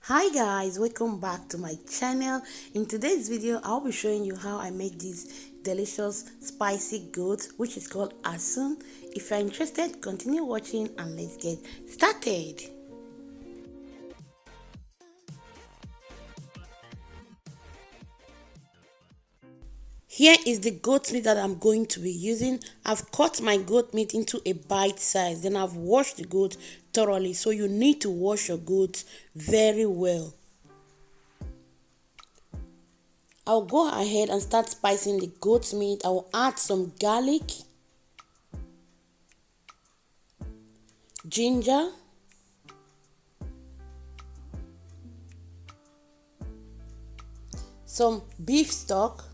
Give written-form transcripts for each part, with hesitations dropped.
Hi guys, welcome back to my channel. In today's video I'll be showing you how I make this delicious spicy goat which is called Asun. If you're interested, continue watching and let's get started. Here is the goat meat that I'm going to be using. I've cut my goat meat into a bite size. Then I've washed the goat thoroughly. So you need to wash your goat very well. I'll go ahead and start spicing the goat meat. I will add some garlic, ginger, some beef stock,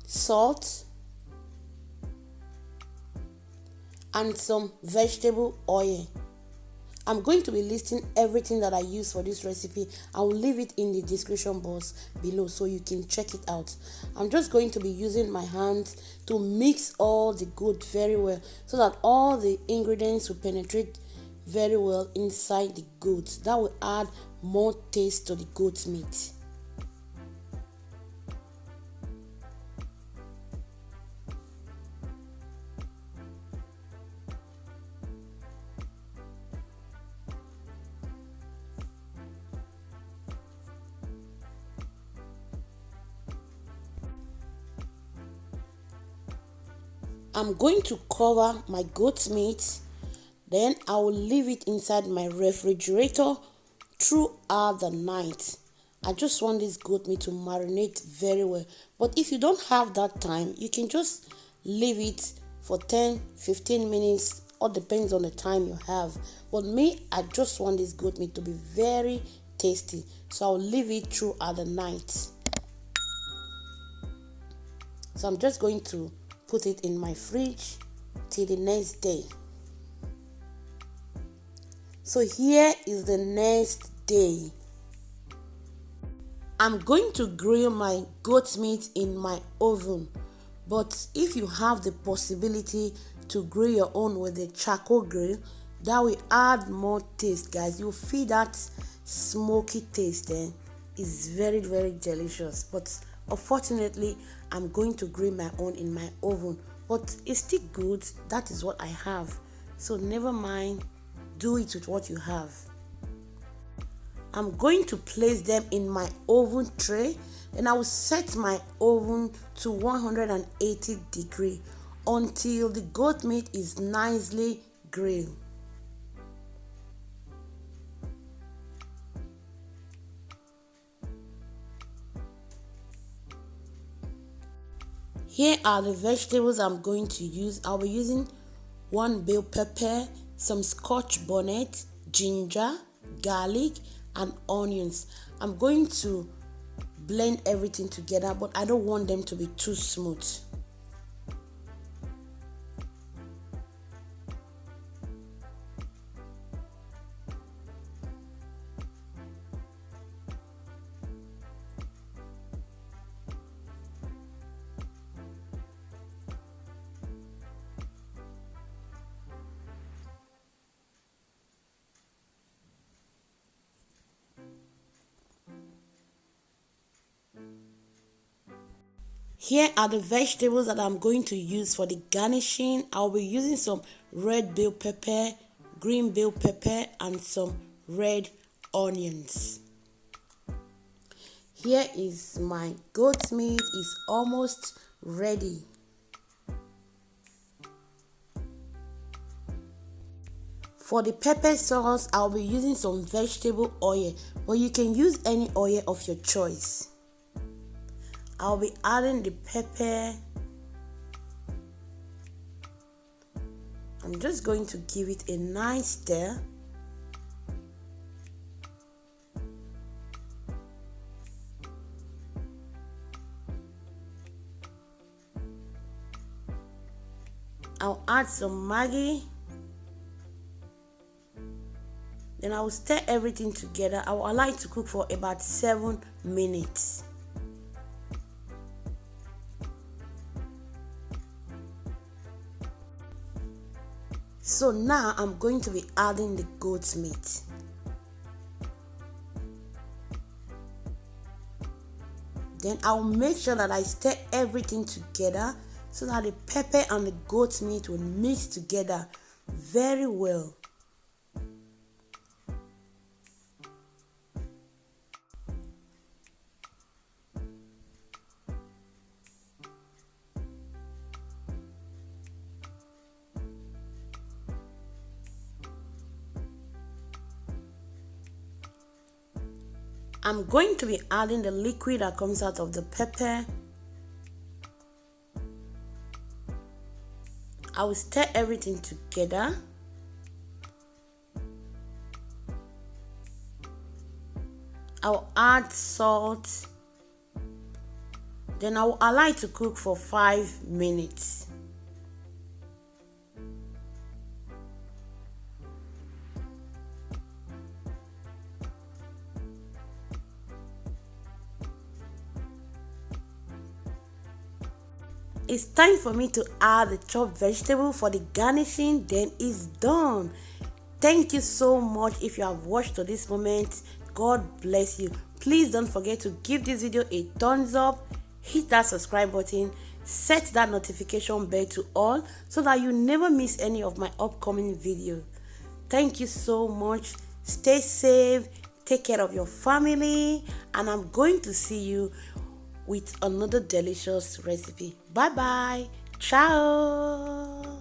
salt, and some vegetable oil. I'm going to be listing everything that I use for this recipe. I will leave it in the description box below so you can check it out. I'm just going to be using my hands to mix all the goat very well so that all the ingredients will penetrate very well inside the goat. That will add more taste to the goat meat. I'm going to cover my goat meat, then I will leave it inside my refrigerator throughout the night. I just want this goat meat to marinate very well. But if you don't have that time, you can just leave it for 10-15 minutes. All depends on the time you have. But me, I just want this goat meat to be very tasty. So I'll leave it throughout the night. So I'm just going to put it in my fridge till the next day. So here is the next day. I'm going to grill my goat meat in my oven. But if you have the possibility to grill your own with a charcoal grill, that will add more taste, guys. You'll feel that smoky taste. It's very, very delicious. But unfortunately, I'm going to grill my own in my oven. But it's still good. That is what I have. So never mind. Do it with what you have. I'm going to place them in my oven tray. And I will set my oven to 180 degrees until the goat meat is nicely grilled. Here are the vegetables I'm going to use. I'll be using 1 bell pepper, some scotch bonnet, ginger, garlic, and onions. I'm going to blend everything together, but I don't want them to be too smooth. Here are the vegetables that I'm going to use for the garnishing. I'll be using some red bell pepper, green bell pepper, and some red onions. Here is my goat meat. It's almost ready. For the pepper sauce, I'll be using some vegetable oil, but you can use any oil of your choice. I'll be adding the pepper. I'm just going to give it a nice stir. I'll add some Maggi. Then I will stir everything together. I will allow it to cook for about 7 minutes. So now I'm going to be adding the goat's meat. Then I'll make sure that I stir everything together so that the pepper and the goat's meat will mix together very well. I'm going to be adding the liquid that comes out of the pepper. I will stir everything together. I'll add salt. Then I'll allow it to cook for 5 minutes. It's time for me to add the chopped vegetable for the garnishing, then it's done. Thank you so much if you have watched to this moment. God bless you. Please don't forget to give this video a thumbs up, hit that subscribe button, set that notification bell to all so that you never miss any of my upcoming videos. Thank you so much. Stay safe, take care of your family, and I'm going to see you with another delicious recipe. Bye bye. Ciao.